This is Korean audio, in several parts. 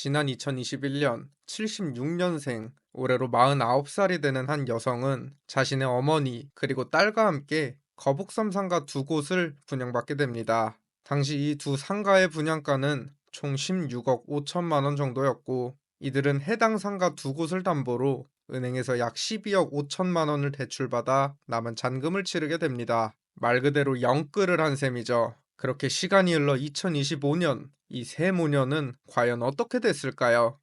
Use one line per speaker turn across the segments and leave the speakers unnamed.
지난 2021년 76년생, 올해로 49살이 되는 한 여성은 자신의 어머니 그리고 딸과 함께 거북섬 상가 두 곳을 분양받게 됩니다. 당시 이 두 상가의 분양가는 총 16억 5천만 원 정도였고, 이들은 해당 상가 두 곳을 담보로 은행에서 약 12억 5천만 원을 대출받아 남은 잔금을 치르게 됩니다. 말 그대로 영끌을 한 셈이죠. 그렇게 시간이 흘러 2025년, 이 세 모녀는 과연 어떻게 됐을까요?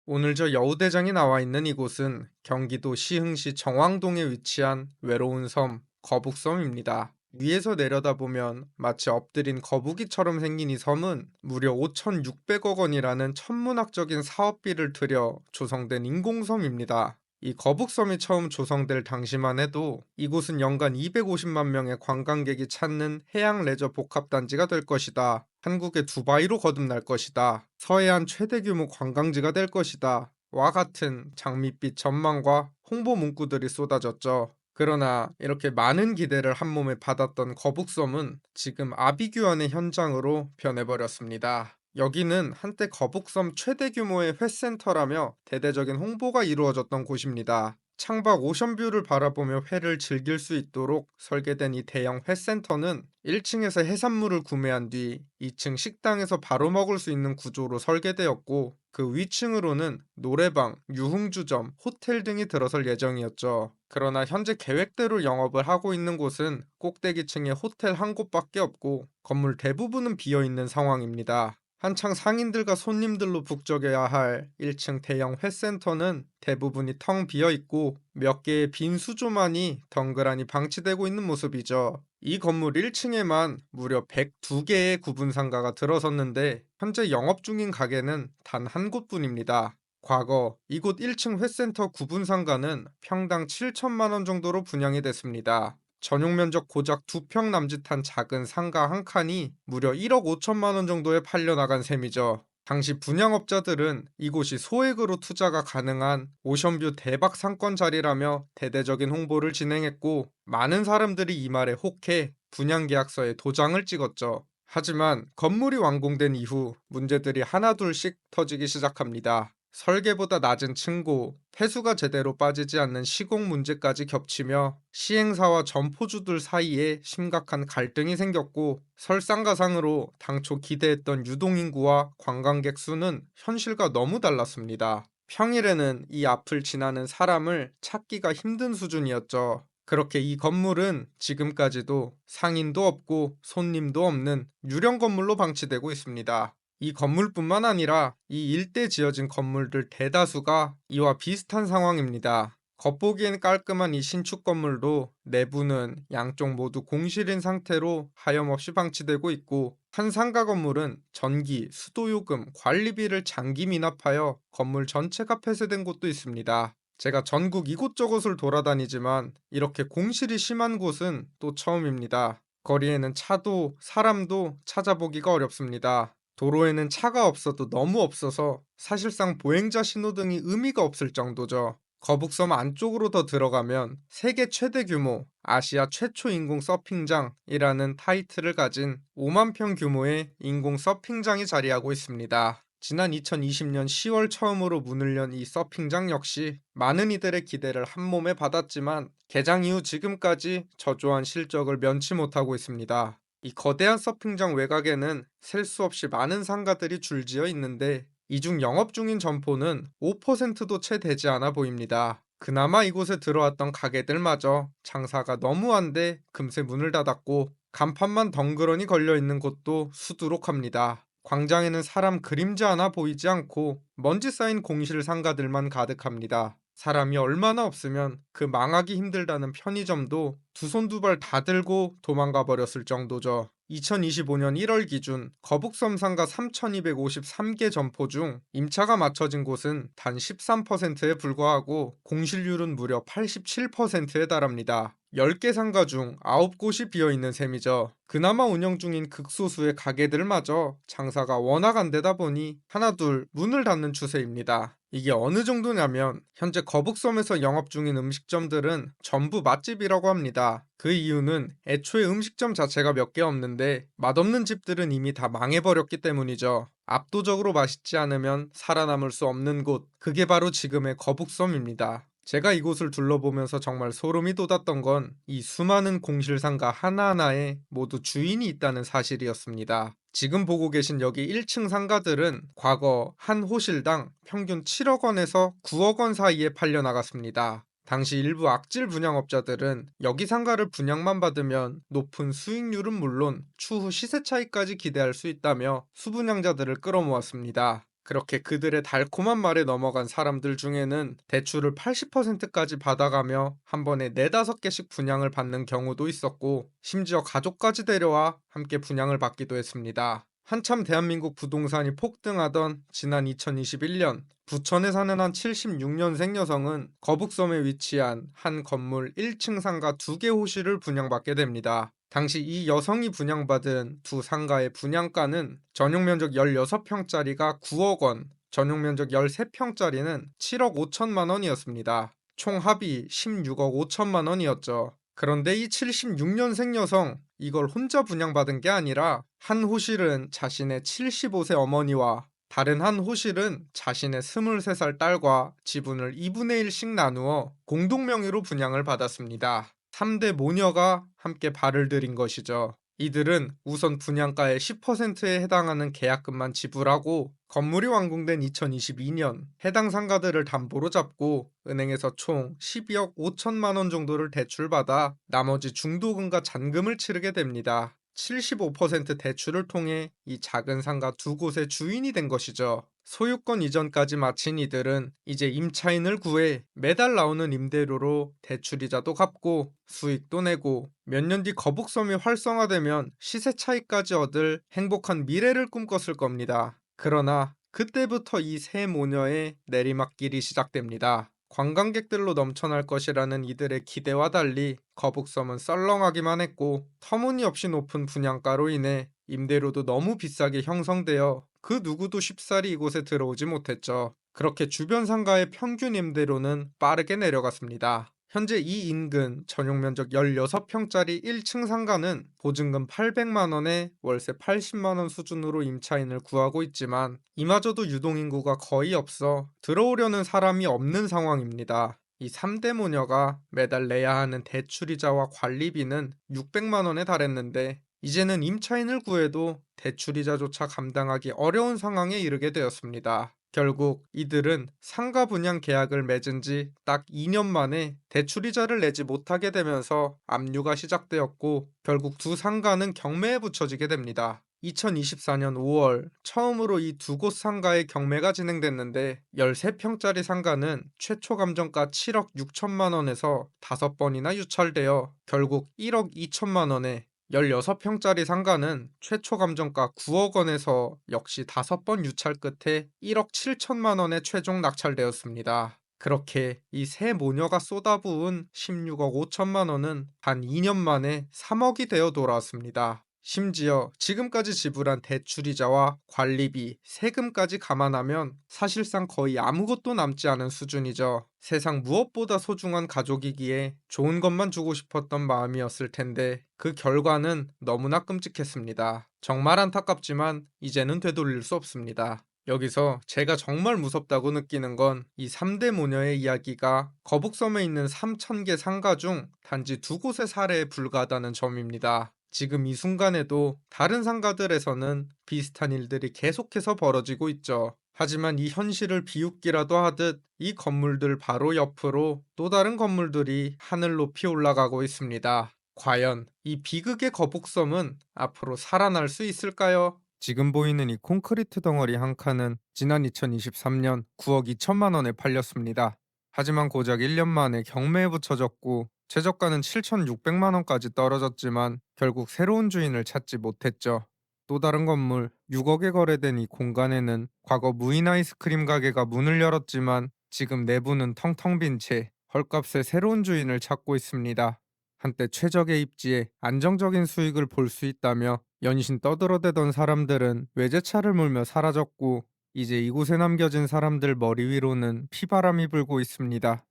오늘 저 여우대장이 나와 있는 이곳은 경기도 시흥시 정왕동에 위치한 외로운 섬, 거북섬입니다. 위에서 내려다보면 마치 엎드린 거북이처럼 생긴 이 섬은 무려 5,600억 원이라는 천문학적인 사업비를 들여 조성된 인공섬입니다. 이 거북섬이 처음 조성될 당시만 해도 이곳은 연간 250만 명의 관광객이 찾는 해양 레저 복합단지가 될 것이다. 한국의 두바이로 거듭날 것이다. 서해안 최대 규모 관광지가 될 것이다. 와 같은 장밋빛 전망과 홍보 문구들이 쏟아졌죠. 그러나 이렇게 많은 기대를 한몸에 받았던 거북섬은 지금 아비규환의 현장으로 변해버렸습니다. 여기는 한때 거북섬 최대 규모의 회센터라며 대대적인 홍보가 이루어졌던 곳입니다. 창밖 오션뷰를 바라보며 회를 즐길 수 있도록 설계된 이 대형 회센터는 1층에서 해산물을 구매한 뒤 2층 식당에서 바로 먹을 수 있는 구조로 설계되었고, 그 위층으로는 노래방, 유흥주점, 호텔 등이 들어설 예정이었죠. 그러나 현재 계획대로 영업을 하고 있는 곳은 꼭대기층에 호텔 한 곳밖에 없고 건물 대부분은 비어 있는 상황입니다. 한창 상인들과 손님들로 북적여야 할 1층 대형 회센터는 대부분이 텅 비어 있고 몇 개의 빈 수조만이 덩그라니 방치되고 있는 모습이죠. 이 건물 1층에만 무려 102개의 구분 상가가 들어섰는데 현재 영업 중인 가게는 단 한 곳뿐입니다. 과거 이곳 1층 회센터 구분 상가는 평당 7천만 원 정도로 분양이 됐습니다. 전용 면적 고작 2평 남짓한 작은 상가 한 칸이 무려 1억 5천만 원 정도에 팔려나간 셈이죠. 당시 분양업자들은 이곳이 소액으로 투자가 가능한 오션뷰 대박 상권 자리라며 대대적인 홍보를 진행했고, 많은 사람들이 이 말에 혹해 분양계약서에 도장을 찍었죠. 하지만 건물이 완공된 이후 문제들이 하나둘씩 터지기 시작합니다. 설계보다 낮은 층고, 폐수가 제대로 빠지지 않는 시공 문제까지 겹치며 시행사와 점포주들 사이에 심각한 갈등이 생겼고, 설상가상으로 당초 기대했던 유동인구와 관광객 수는 현실과 너무 달랐습니다. 평일에는 이 앞을 지나는 사람을 찾기가 힘든 수준이었죠. 그렇게 이 건물은 지금까지도 상인도 없고 손님도 없는 유령 건물로 방치되고 있습니다. 이 건물뿐만 아니라 이 일대 지어진 건물들 대다수가 이와 비슷한 상황입니다. 겉보기엔 깔끔한 이 신축 건물도 내부는 양쪽 모두 공실인 상태로 하염없이 방치되고 있고, 한 상가 건물은 전기, 수도요금, 관리비를 장기 미납하여 건물 전체가 폐쇄된 곳도 있습니다. 제가 전국 이곳저곳을 돌아다니지만 이렇게 공실이 심한 곳은 또 처음입니다. 거리에는 차도 사람도 찾아보기가 어렵습니다. 도로에는 차가 없어도 너무 없어서 사실상 보행자 신호등이 의미가 없을 정도죠. 거북섬 안쪽으로 더 들어가면 세계 최대 규모, 아시아 최초 인공 서핑장이라는 타이틀을 가진 5만 평 규모의 인공 서핑장이 자리하고 있습니다. 지난 2020년 10월 처음으로 문을 연 이 서핑장 역시 많은 이들의 기대를 한몸에 받았지만 개장 이후 지금까지 저조한 실적을 면치 못하고 있습니다. 이 거대한 서핑장 외곽에는 셀 수 없이 많은 상가들이 줄지어 있는데 이 중 영업 중인 점포는 5%도 채 되지 않아 보입니다. 그나마 이곳에 들어왔던 가게들마저 장사가 너무 안 돼 금세 문을 닫았고, 간판만 덩그러니 걸려 있는 곳도 수두룩합니다. 광장에는 사람 그림자 하나 보이지 않고 먼지 쌓인 공실 상가들만 가득합니다. 사람이 얼마나 없으면 그 망하기 힘들다는 편의점도 두 손 두 발 다 들고 도망가 버렸을 정도죠. 2025년 1월 기준 거북섬 상가 3,253개 점포 중 임차가 맞춰진 곳은 단 13%에 불과하고 공실률은 무려 87%에 달합니다. 10개 상가 중 9곳이 비어 있는 셈이죠. 그나마 운영 중인 극소수의 가게들마저 장사가 워낙 안 되다 보니 하나둘 문을 닫는 추세입니다. 이게 어느 정도냐면 현재 거북섬에서 영업 중인 음식점들은 전부 맛집이라고 합니다. 그 이유는 애초에 음식점 자체가 몇 개 없는데 맛없는 집들은 이미 다 망해버렸기 때문이죠. 압도적으로 맛있지 않으면 살아남을 수 없는 곳, 그게 바로 지금의 거북섬입니다. 제가 이곳을 둘러보면서 정말 소름이 돋았던 건 이 수많은 공실상가 하나하나에 모두 주인이 있다는 사실이었습니다. 지금 보고 계신 여기 1층 상가들은 과거 한 호실당 평균 7억 원에서 9억 원 사이에 팔려 나갔습니다. 당시 일부 악질 분양업자들은 여기 상가를 분양만 받으면 높은 수익률은 물론 추후 시세 차익까지 기대할 수 있다며 수분양자들을 끌어모았습니다. 그렇게 그들의 달콤한 말에 넘어간 사람들 중에는 대출을 80%까지 받아가며 한 번에 4~5개씩 분양을 받는 경우도 있었고, 심지어 가족까지 데려와 함께 분양을 받기도 했습니다. 한참 대한민국 부동산이 폭등하던 지난 2021년, 부천에 사는 한 76년생 여성은 거북섬에 위치한 한 건물 1층 상가 2개 호실을 분양받게 됩니다. 당시 이 여성이 분양받은 두 상가의 분양가는 전용 면적 16평짜리가 9억 원, 전용 면적 13평짜리는 7억 5천만 원이었습니다. 총 합이 16억 5천만 원이었죠. 그런데 이 76년생 여성, 이걸 혼자 분양받은 게 아니라 한 호실은 자신의 75세 어머니와 다른 한 호실은 자신의 23살 딸과 지분을 2분의 1씩 나누어 공동 명의로 분양을 받았습니다. 3대 모녀가 함께 발을 들인 것이죠. 이들은 우선 분양가의 10%에 해당하는 계약금만 지불하고 건물이 완공된 2022년 해당 상가들을 담보로 잡고 은행에서 총 12억 5천만 원 정도를 대출받아 나머지 중도금과 잔금을 치르게 됩니다. 75% 대출을 통해 이 작은 상가 2곳의 주인이 된 것이죠. 소유권 이전까지 마친 이들은 이제 임차인을 구해 매달 나오는 임대료로 대출이자도 갚고 수익도 내고 몇 년 뒤 거북섬이 활성화되면 시세 차익까지 얻을 행복한 미래를 꿈꿨을 겁니다. 그러나 그때부터 이 세 모녀의 내리막길이 시작됩니다. 관광객들로 넘쳐날 것이라는 이들의 기대와 달리 거북섬은 썰렁하기만 했고, 터무니없이 높은 분양가로 인해 임대료도 너무 비싸게 형성되어 그 누구도 쉽사리 이곳에 들어오지 못했죠. 그렇게 주변 상가의 평균 임대료는 빠르게 내려갔습니다. 현재 이 인근 전용 면적 16평짜리 1층 상가는 보증금 800만 원에 월세 80만 원 수준으로 임차인을 구하고 있지만 이마저도 유동인구가 거의 없어 들어오려는 사람이 없는 상황입니다. 이 3대 모녀가 매달 내야 하는 대출이자와 관리비는 600만 원에 달했는데 이제는 임차인을 구해도 대출이자조차 감당하기 어려운 상황에 이르게 되었습니다. 결국 이들은 상가 분양 계약을 맺은 지 딱 2년 만에 대출이자를 내지 못하게 되면서 압류가 시작되었고, 결국 두 상가는 경매에 붙여지게 됩니다. 2024년 5월 처음으로 이 두 곳 상가의 경매가 진행됐는데 13평짜리 상가는 최초 감정가 7억 6천만 원에서 5번이나 유찰되어 결국 1억 2천만 원에, 16평짜리 상가는 최초 감정가 9억 원에서 역시 5번 유찰 끝에 1억 7천만 원에 최종 낙찰되었습니다. 그렇게 이 세 모녀가 쏟아부은 16억 5천만 원은 단 2년 만에 3억이 되어 돌아왔습니다. 심지어 지금까지 지불한 대출이자와 관리비, 세금까지 감안하면 사실상 거의 아무것도 남지 않은 수준이죠. 세상 무엇보다 소중한 가족이기에 좋은 것만 주고 싶었던 마음이었을 텐데 그 결과는 너무나 끔찍했습니다. 정말 안타깝지만 이제는 되돌릴 수 없습니다. 여기서 제가 정말 무섭다고 느끼는 건 이 3대 모녀의 이야기가 거북섬에 있는 3,000개 상가 중 단지 2곳의 사례에 불과하다는 점입니다. 지금 이 순간에도 다른 상가들에서는 비슷한 일들이 계속해서 벌어지고 있죠. 하지만 이 현실을 비웃기라도 하듯 이 건물들 바로 옆으로 또 다른 건물들이 하늘 높이 올라가고 있습니다. 과연 이 비극의 거북섬은 앞으로 살아날 수 있을까요? 지금 보이는 이 콘크리트 덩어리 한 칸은 지난 2023년 9억 2천만 원에 팔렸습니다. 하지만 고작 1년 만에 경매에 붙여졌고 최저가는 7,600만 원까지 떨어졌지만 결국 새로운 주인을 찾지 못했죠. 또 다른 건물 6억에 거래된 이 공간에는 과거 무인 아이스크림 가게가 문을 열었지만 지금 내부는 텅텅 빈 채 헐값에 새로운 주인을 찾고 있습니다. 한때 최적의 입지에 안정적인 수익을 볼 수 있다며 연신 떠들어대던 사람들은 외제차를 몰며 사라졌고, 이제 이곳에 남겨진 사람들 머리 위로는 피바람이 불고 있습니다.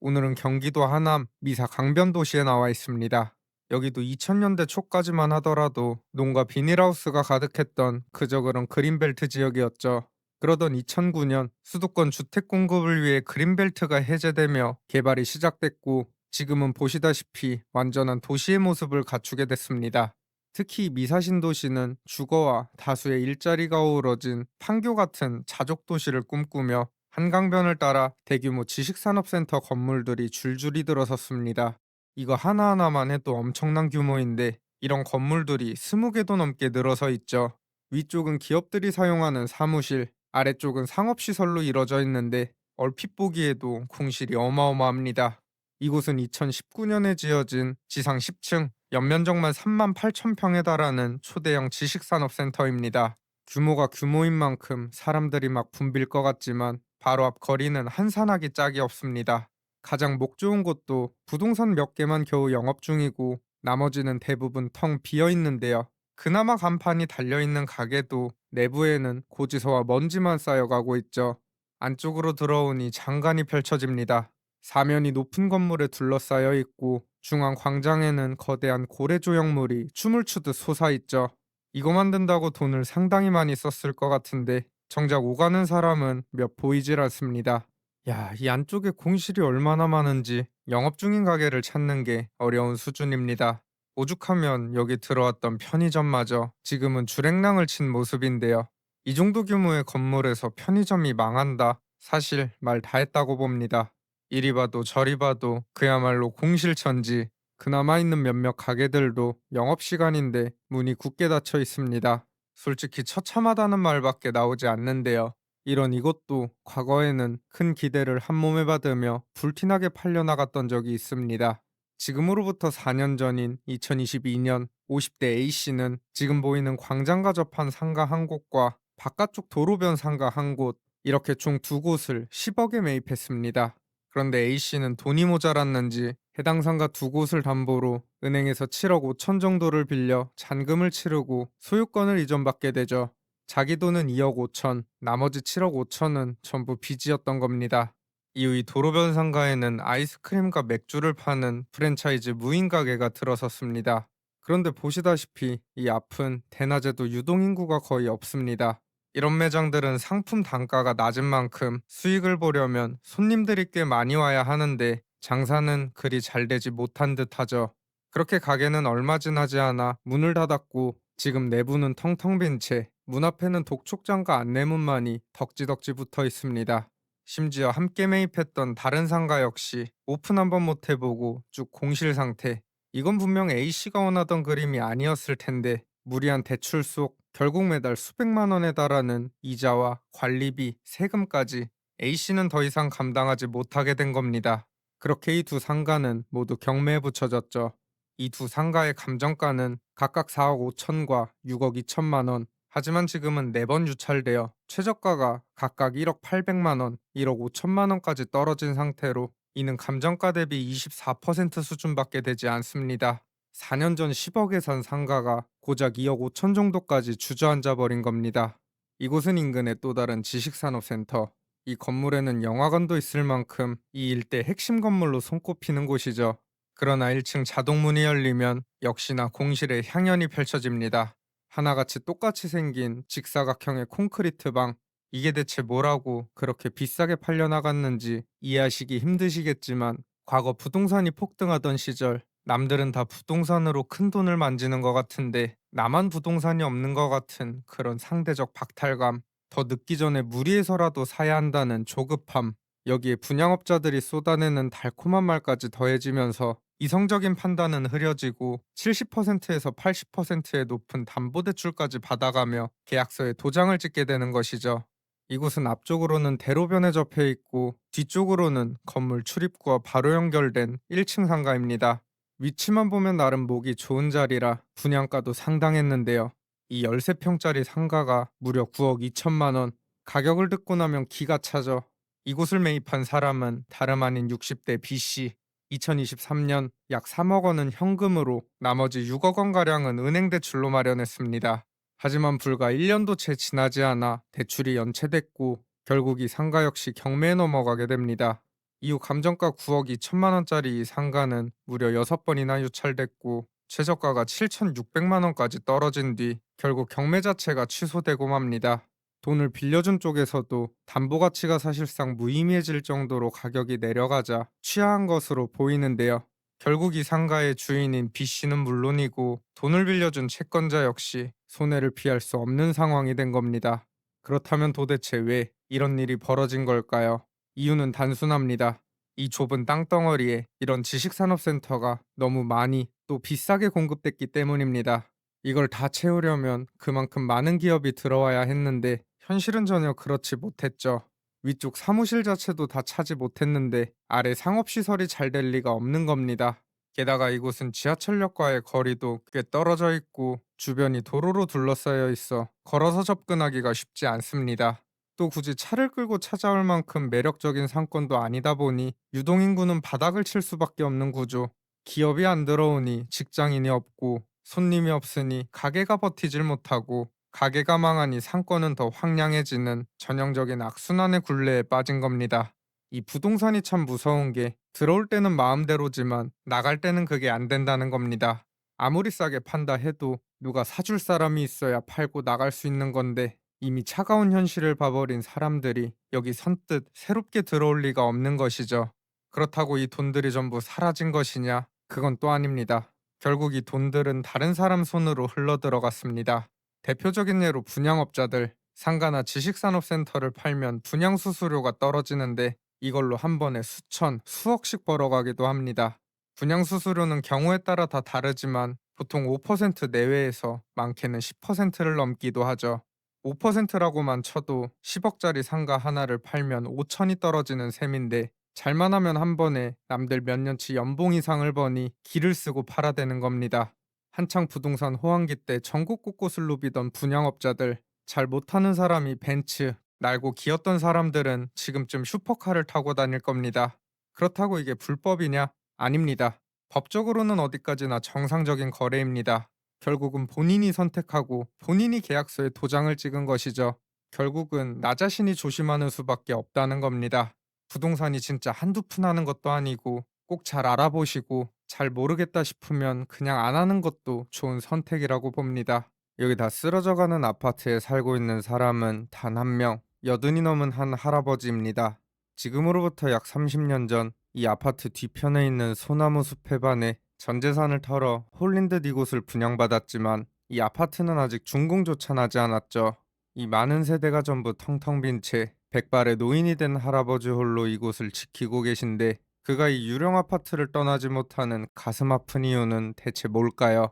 오늘은 경기도 하남 미사 강변도시에 나와 있습니다. 여기도 2000년대 초까지만 하더라도 농가 비닐하우스가 가득했던 그저 그런 그린벨트 지역이었죠. 그러던 2009년 수도권 주택 공급을 위해 그린벨트가 해제되며 개발이 시작됐고, 지금은 보시다시피 완전한 도시의 모습을 갖추게 됐습니다. 특히 미사 신도시는 주거와 다수의 일자리가 어우러진 판교 같은 자족 도시를 꿈꾸며 한강변을 따라 대규모 지식산업센터 건물들이 줄줄이 들어섰습니다. 이거 하나하나만 해도 엄청난 규모인데, 이런 건물들이 20개도 넘게 늘어서 있죠. 위쪽은 기업들이 사용하는 사무실, 아래쪽은 상업시설로 이뤄져 있는데 얼핏 보기에도 공실이 어마어마합니다. 이곳은 2019년에 지어진 지상 10층, 연면적만 3만 8천 평에 달하는 초대형 지식산업센터입니다. 규모가 규모인 만큼 사람들이 막 붐빌 것 같지만 바로 앞 거리는 한산하기 짝이 없습니다. 가장 목 좋은 곳도 부동산 몇 개만 겨우 영업 중이고, 나머지는 대부분 텅 비어 있는데요. 그나마 간판이 달려있는 가게도 내부에는 고지서와 먼지만 쌓여가고 있죠. 안쪽으로 들어오니 장관이 펼쳐집니다. 사면이 높은 건물에 둘러싸여 있고, 중앙 광장에는 거대한 고래 조형물이 춤을 추듯 솟아있죠. 이거 만든다고 돈을 상당히 많이 썼을 것 같은데 정작 오가는 사람은 몇 보이질 않습니다. 야, 이 안쪽에 공실이 얼마나 많은지 영업 중인 가게를 찾는 게 어려운 수준입니다. 오죽하면 여기 들어왔던 편의점마저 지금은 줄행랑을 친 모습인데요. 이 정도 규모의 건물에서 편의점이 망한다? 사실 말 다 했다고 봅니다. 이리 봐도 저리 봐도 그야말로 공실천지. 그나마 있는 몇몇 가게들도 영업시간인데 문이 굳게 닫혀 있습니다. 솔직히 처참하다는 말밖에 나오지 않는데요. 이런 이것도 과거에는 큰 기대를 한몸에 받으며 불티나게 팔려나갔던 적이 있습니다. 지금으로부터 4년 전인 2022년 50대 A씨는 지금 보이는 광장과 접한 상가 한 곳과 바깥쪽 도로변 상가 한 곳, 이렇게 총 두 곳을 10억에 매입했습니다. 그런데 A씨는 돈이 모자랐는지 해당 상가 두 곳을 담보로 은행에서 7억 5천 정도를 빌려 잔금을 치르고 소유권을 이전받게 되죠. 자기 돈은 2억 5천, 나머지 7억 5천은 전부 빚이었던 겁니다. 이후 이 도로변 상가에는 아이스크림과 맥주를 파는 프랜차이즈 무인 가게가 들어섰습니다. 그런데 보시다시피 이 앞은 대낮에도 유동인구가 거의 없습니다. 이런 매장들은 상품 단가가 낮은 만큼 수익을 보려면 손님들이 꽤 많이 와야 하는데 장사는 그리 잘 되지 못한 듯하죠. 그렇게 가게는 얼마 지나지 않아 문을 닫았고, 지금 내부는 텅텅 빈 채 문 앞에는 독촉장과 안내문만이 덕지덕지 붙어 있습니다. 심지어 함께 매입했던 다른 상가 역시 오픈 한번 못 해보고 쭉 공실 상태. 이건 분명 A씨가 원하던 그림이 아니었을 텐데, 무리한 대출 속 결국 매달 수백만 원에 달하는 이자와 관리비, 세금까지 A씨는 더 이상 감당하지 못하게 된 겁니다. 그렇게 이 두 상가는 모두 경매에 붙여졌죠. 이 두 상가의 감정가는 각각 4억 5천과 6억 2천만 원. 하지만 지금은 4번 유찰되어 최저가가 각각 1억 8백만 원, 1억 5천만 원까지 떨어진 상태로 이는 감정가 대비 24% 수준밖에 되지 않습니다. 4년 전 10억에 산 상가가 고작 2억 5천 정도까지 주저앉아 버린 겁니다. 이곳은 인근의 또 다른 지식산업센터. 이 건물에는 영화관도 있을 만큼 이 일대 핵심 건물로 손꼽히는 곳이죠. 그러나 1층 자동문이 열리면 역시나 공실의 향연이 펼쳐집니다. 하나같이 똑같이 생긴 직사각형의 콘크리트 방. 이게 대체 뭐라고 그렇게 비싸게 팔려나갔는지 이해하시기 힘드시겠지만, 과거 부동산이 폭등하던 시절 남들은 다 부동산으로 큰 돈을 만지는 것 같은데 나만 부동산이 없는 것 같은 그런 상대적 박탈감, 더 늦기 전에 무리해서라도 사야 한다는 조급함, 여기에 분양업자들이 쏟아내는 달콤한 말까지 더해지면서 이성적인 판단은 흐려지고 70%에서 80%의 높은 담보대출까지 받아가며 계약서에 도장을 찍게 되는 것이죠. 이곳은 앞쪽으로는 대로변에 접해 있고 뒤쪽으로는 건물 출입구와 바로 연결된 1층 상가입니다. 위치만 보면 나름 목이 좋은 자리라 분양가도 상당했는데요. 이 13평짜리 상가가 무려 9억 2천만 원. 가격을 듣고 나면 기가 차죠. 이곳을 매입한 사람은 다름 아닌 60대 B씨. 2023년 약 3억 원은 현금으로 나머지 6억 원가량은 은행 대출로 마련했습니다. 하지만 불과 1년도 채 지나지 않아 대출이 연체됐고 결국 이 상가 역시 경매에 넘어가게 됩니다. 이후 감정가 9억 2천만 원짜리 이 상가는 무려 6번이나 유찰됐고 최저가가 7,600만 원까지 떨어진 뒤 결국 경매 자체가 취소되고 맙니다. 돈을 빌려준 쪽에서도 담보 가치가 사실상 무의미해질 정도로 가격이 내려가자 취하한 것으로 보이는데요. 결국 이 상가의 주인인 B씨는 물론이고 돈을 빌려준 채권자 역시 손해를 피할 수 없는 상황이 된 겁니다. 그렇다면 도대체 왜 이런 일이 벌어진 걸까요? 이유는 단순합니다. 이 좁은 땅덩어리에 이런 지식산업센터가 너무 많이 또 비싸게 공급됐기 때문입니다. 이걸 다 채우려면 그만큼 많은 기업이 들어와야 했는데 현실은 전혀 그렇지 못했죠. 위쪽 사무실 자체도 다 차지 못했는데 아래 상업시설이 잘 될 리가 없는 겁니다. 게다가 이곳은 지하철역과의 거리도 꽤 떨어져 있고 주변이 도로로 둘러싸여 있어 걸어서 접근하기가 쉽지 않습니다. 또 굳이 차를 끌고 찾아올 만큼 매력적인 상권도 아니다 보니 유동인구는 바닥을 칠 수밖에 없는 구조. 기업이 안 들어오니 직장인이 없고 손님이 없으니 가게가 버티질 못하고 가게가 망하니 상권은 더 황량해지는 전형적인 악순환의 굴레에 빠진 겁니다. 이 부동산이 참 무서운 게 들어올 때는 마음대로지만 나갈 때는 그게 안 된다는 겁니다. 아무리 싸게 판다 해도 누가 사줄 사람이 있어야 팔고 나갈 수 있는 건데 이미 차가운 현실을 봐버린 사람들이 여기 선뜻 새롭게 들어올 리가 없는 것이죠. 그렇다고 이 돈들이 전부 사라진 것이냐? 그건 또 아닙니다. 결국 이 돈들은 다른 사람 손으로 흘러들어갔습니다. 대표적인 예로 분양업자들, 상가나 지식산업센터를 팔면 분양 수수료가 떨어지는데 이걸로 한 번에 수천, 수억씩 벌어가기도 합니다. 분양 수수료는 경우에 따라 다 다르지만 보통 5% 내외에서 많게는 10%를 넘기도 하죠. 5%라고만 쳐도 10억짜리 상가 하나를 팔면 5천이 떨어지는 셈인데 잘만 하면 한 번에 남들 몇 년치 연봉 이상을 버니 기를 쓰고 팔아대는 겁니다. 한창 부동산 호황기 때 전국 곳곳을 누비던 분양업자들, 잘 못하는 사람이 벤츠, 날고 기었던 사람들은 지금쯤 슈퍼카를 타고 다닐 겁니다. 그렇다고 이게 불법이냐? 아닙니다. 법적으로는 어디까지나 정상적인 거래입니다. 결국은 본인이 선택하고 본인이 계약서에 도장을 찍은 것이죠. 결국은 나 자신이 조심하는 수밖에 없다는 겁니다. 부동산이 진짜 한두 푼 하는 것도 아니고 꼭 잘 알아보시고 잘 모르겠다 싶으면 그냥 안 하는 것도 좋은 선택이라고 봅니다. 여기 다 쓰러져가는 아파트에 살고 있는 사람은 단 한 명, 여든이 넘은 한 할아버지입니다. 지금으로부터 약 30년 전 이 아파트 뒤편에 있는 소나무 숲에 반해 전 재산을 털어 홀린 듯 이곳을 분양받았지만 이 아파트는 아직 준공조차 나지 않았죠. 이 많은 세대가 전부 텅텅 빈 채 백발의 노인이 된 할아버지 홀로 이곳을 지키고 계신데 그가 이 유령 아파트를 떠나지 못하는 가슴 아픈 이유는 대체 뭘까요?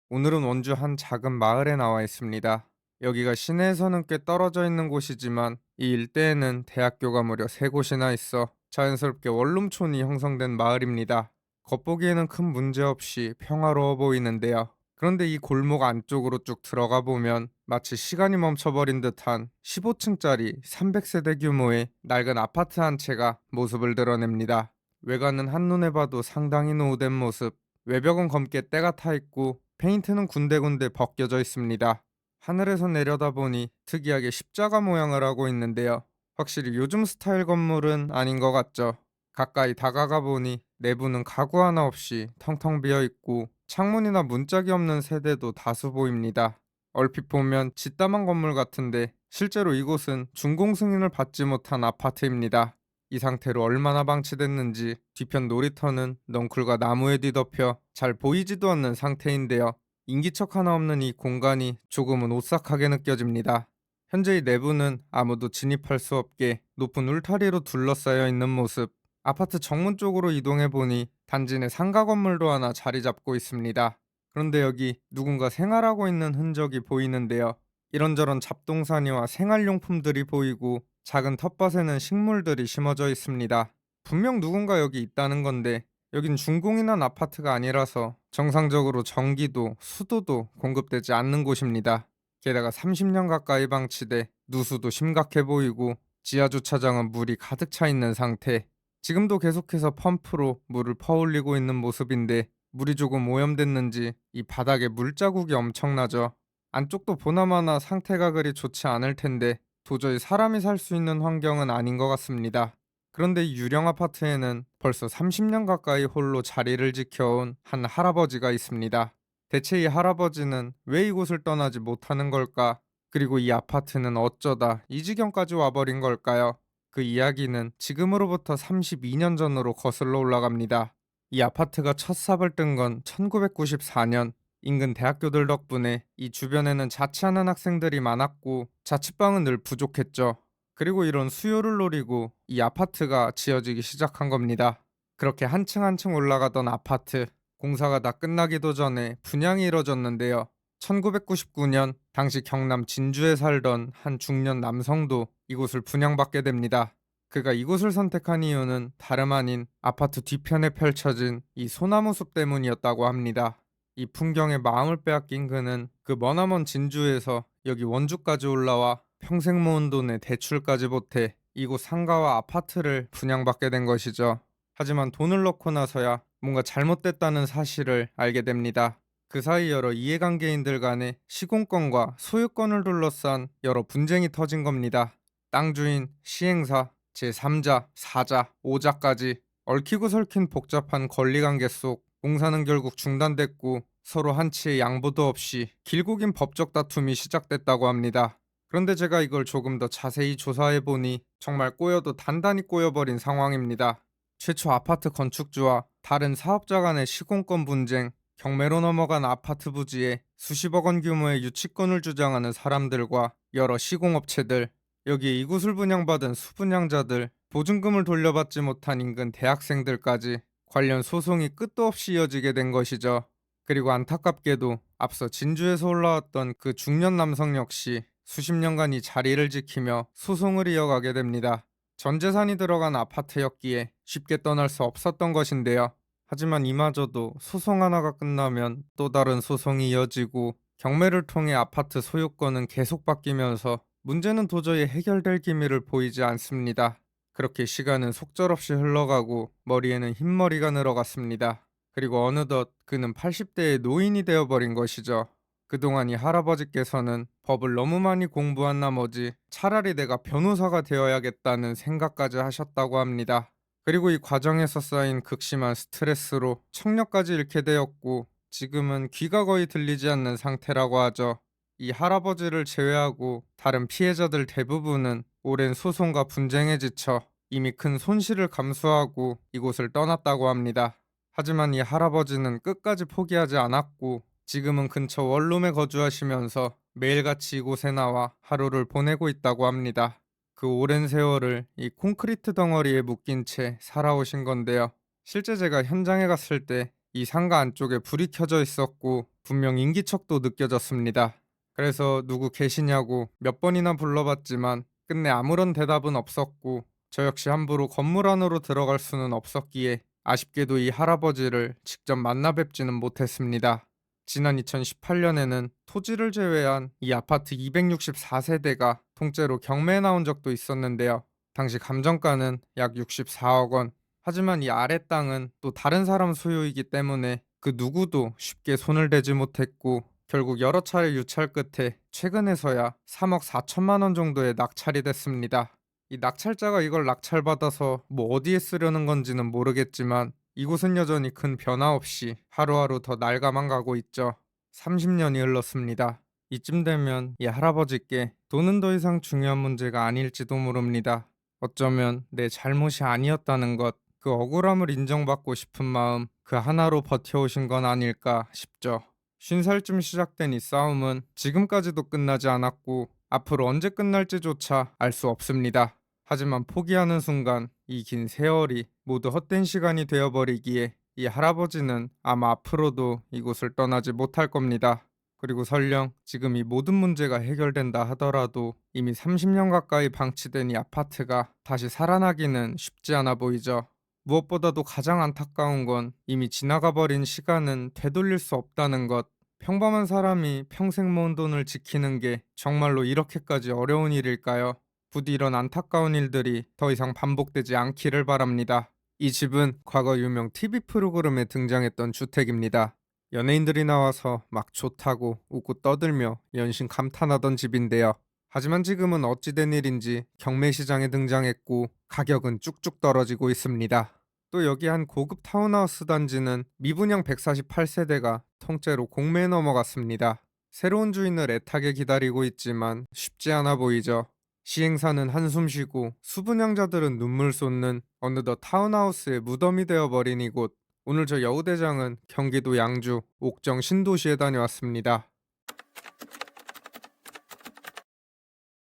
오늘은 원주 한 작은 마을에 나와 있습니다. 여기가 시내에서는 꽤 떨어져 있는 곳이지만 이 일대에는 대학교가 무려 3곳이나 있어 자연스럽게 원룸촌이 형성된 마을입니다. 겉보기에는 큰 문제 없이 평화로워 보이는데요. 그런데 이 골목 안쪽으로 쭉 들어가 보면 마치 시간이 멈춰버린 듯한 15층짜리 300세대 규모의 낡은 아파트 한 채가 모습을 드러냅니다. 외관은 한눈에 봐도 상당히 노후된 모습, 외벽은 검게 때가 타 있고 페인트는 군데군데 벗겨져 있습니다. 하늘에서 내려다보니 특이하게 십자가 모양을 하고 있는데요. 확실히 요즘 스타일 건물은 아닌 것 같죠. 가까이 다가가 보니 내부는 가구 하나 없이 텅텅 비어 있고 창문이나 문짝이 없는 세대도 다수 보입니다. 얼핏 보면 짓담한 건물 같은데 실제로 이곳은 준공 승인을 받지 못한 아파트입니다. 이 상태로 얼마나 방치됐는지 뒤편 놀이터는 넝쿨과 나무에 뒤덮여 잘 보이지도 않는 상태인데요. 인기척 하나 없는 이 공간이 조금은 오싹하게 느껴집니다. 현재 이 내부는 아무도 진입할 수 없게 높은 울타리로 둘러싸여 있는 모습. 아파트 정문 쪽으로 이동해 보니 단지 내 상가 건물도 하나 자리 잡고 있습니다. 그런데 여기 누군가 생활하고 있는 흔적이 보이는데요. 이런저런 잡동사니와 생활용품들이 보이고 작은 텃밭에는 식물들이 심어져 있습니다. 분명 누군가 여기 있다는 건데 여긴 준공이 난 아파트가 아니라서 정상적으로 전기도 수도도 공급되지 않는 곳입니다. 게다가 30년 가까이 방치돼 누수도 심각해 보이고 지하 주차장은 물이 가득 차 있는 상태. 지금도 계속해서 펌프로 물을 퍼올리고 있는 모습인데 물이 조금 오염됐는지 이 바닥에 물자국이 엄청나죠. 안쪽도 보나마나 상태가 그리 좋지 않을 텐데 도저히 사람이 살 수 있는 환경은 아닌 것 같습니다. 그런데 이 유령 아파트에는 벌써 30년 가까이 홀로 자리를 지켜온 한 할아버지가 있습니다. 대체 이 할아버지는 왜 이곳을 떠나지 못하는 걸까? 그리고 이 아파트는 어쩌다 이 지경까지 와버린 걸까요? 그 이야기는 지금으로부터 32년 전으로 거슬러 올라갑니다. 이 아파트가 첫 삽을 뜬 건 1994년. 인근 대학교들 덕분에 이 주변에는 자취하는 학생들이 많았고 자취방은 늘 부족했죠. 그리고 이런 수요를 노리고 이 아파트가 지어지기 시작한 겁니다. 그렇게 한층 한층 올라가던 아파트, 공사가 다 끝나기도 전에 분양이 이뤄졌는데요. 1999년 당시 경남 진주에 살던 한 중년 남성도 이곳을 분양받게 됩니다. 그가 이곳을 선택한 이유는 다름 아닌 아파트 뒤편에 펼쳐진 이 소나무 숲 때문이었다고 합니다. 이 풍경에 마음을 빼앗긴 그는 그 머나먼 진주에서 여기 원주까지 올라와 평생 모은 돈에 대출까지 보태 이곳 상가와 아파트를 분양받게 된 것이죠. 하지만 돈을 넣고 나서야 뭔가 잘못됐다는 사실을 알게 됩니다. 그 사이 여러 이해관계인들 간의 시공권과 소유권을 둘러싼 여러 분쟁이 터진 겁니다. 땅 주인, 시행사, 제3자, 4자, 5자까지 얽히고 설킨 복잡한 권리관계 속 공사는 결국 중단됐고 서로 한치의 양보도 없이 길고 긴 법적 다툼이 시작됐다고 합니다. 그런데 제가 이걸 조금 더 자세히 조사해보니 정말 꼬여도 단단히 꼬여버린 상황입니다. 최초 아파트 건축주와 다른 사업자 간의 시공권 분쟁, 경매로 넘어간 아파트 부지에 수십억 원 규모의 유치권을 주장하는 사람들과 여러 시공업체들, 여기에 이곳을 분양받은 수분양자들, 보증금을 돌려받지 못한 인근 대학생들까지 관련 소송이 끝도 없이 이어지게 된 것이죠. 그리고 안타깝게도 앞서 진주에서 올라왔던 그 중년 남성 역시 수십 년간 이 자리를 지키며 소송을 이어가게 됩니다. 전 재산이 들어간 아파트였기에 쉽게 떠날 수 없었던 것인데요. 하지만 이마저도 소송 하나가 끝나면 또 다른 소송이 이어지고 경매를 통해 아파트 소유권은 계속 바뀌면서 문제는 도저히 해결될 기미를 보이지 않습니다. 그렇게 시간은 속절없이 흘러가고 머리에는 흰머리가 늘어갔습니다. 그리고 어느덧 그는 80대의 노인이 되어버린 것이죠. 그동안 이 할아버지께서는 법을 너무 많이 공부한 나머지 차라리 내가 변호사가 되어야겠다는 생각까지 하셨다고 합니다. 그리고 이 과정에서 쌓인 극심한 스트레스로 청력까지 잃게 되었고 지금은 귀가 거의 들리지 않는 상태라고 하죠. 이 할아버지를 제외하고 다른 피해자들 대부분은 오랜 소송과 분쟁에 지쳐 이미 큰 손실을 감수하고 이곳을 떠났다고 합니다. 하지만 이 할아버지는 끝까지 포기하지 않았고 지금은 근처 원룸에 거주하시면서 매일같이 이곳에 나와 하루를 보내고 있다고 합니다. 그 오랜 세월을 이 콘크리트 덩어리에 묶인 채 살아오신 건데요. 실제 제가 현장에 갔을 때 이 상가 안쪽에 불이 켜져 있었고 분명 인기척도 느껴졌습니다. 그래서 누구 계시냐고 몇 번이나 불러봤지만 끝내 아무런 대답은 없었고 저 역시 함부로 건물 안으로 들어갈 수는 없었기에 아쉽게도 이 할아버지를 직접 만나 뵙지는 못했습니다. 지난 2018년에는 토지를 제외한 이 아파트 264세대가 통째로 경매에 나온 적도 있었는데요. 당시 감정가는 약 64억 원. 하지만 이 아래 땅은 또 다른 사람 소유이기 때문에 그 누구도 쉽게 손을 대지 못했고 결국 여러 차례 유찰 끝에 최근에서야 3억 4천만 원 정도에 낙찰이 됐습니다. 이 낙찰자가 이걸 낙찰받아서 뭐 어디에 쓰려는 건지는 모르겠지만 이곳은 여전히 큰 변화 없이 하루하루 더 낡아만 가고 있죠. 30년이 흘렀습니다. 이쯤 되면 이 할아버지께 돈은 더 이상 중요한 문제가 아닐지도 모릅니다. 어쩌면 내 잘못이 아니었다는 것, 그 억울함을 인정받고 싶은 마음, 그 하나로 버텨오신 건 아닐까 싶죠. 50살쯤 시작된 이 싸움은 지금까지도 끝나지 않았고 앞으로 언제 끝날지조차 알 수 없습니다. 하지만 포기하는 순간 이 긴 세월이 모두 헛된 시간이 되어버리기에 이 할아버지는 아마 앞으로도 이곳을 떠나지 못할 겁니다. 그리고 설령 지금 이 모든 문제가 해결된다 하더라도 이미 30년 가까이 방치된 이 아파트가 다시 살아나기는 쉽지 않아 보이죠. 무엇보다도 가장 안타까운 건 이미 지나가 버린 시간은 되돌릴 수 없다는 것. 평범한 사람이 평생 모은 돈을 지키는 게 정말로 이렇게까지 어려운 일일까요? 부디 이런 안타까운 일들이 더 이상 반복되지 않기를 바랍니다. 이 집은 과거 유명 TV 프로그램에 등장했던 주택입니다. 연예인들이 나와서 막 좋다고 웃고 떠들며 연신 감탄하던 집인데요. 하지만 지금은 어찌된 일인지 경매시장에 등장했고 가격은 쭉쭉 떨어지고 있습니다. 또 여기 한 고급 타운하우스 단지는 미분양 148세대가 통째로 공매에 넘어갔습니다. 새로운 주인을 애타게 기다리고 있지만 쉽지 않아 보이죠. 시행사는 한숨 쉬고 수분양자들은 눈물 쏟는 어느덧 타운하우스의 무덤이 되어버린 이곳. 오늘 저 여우대장은 경기도 양주 옥정 신도시에 다녀왔습니다.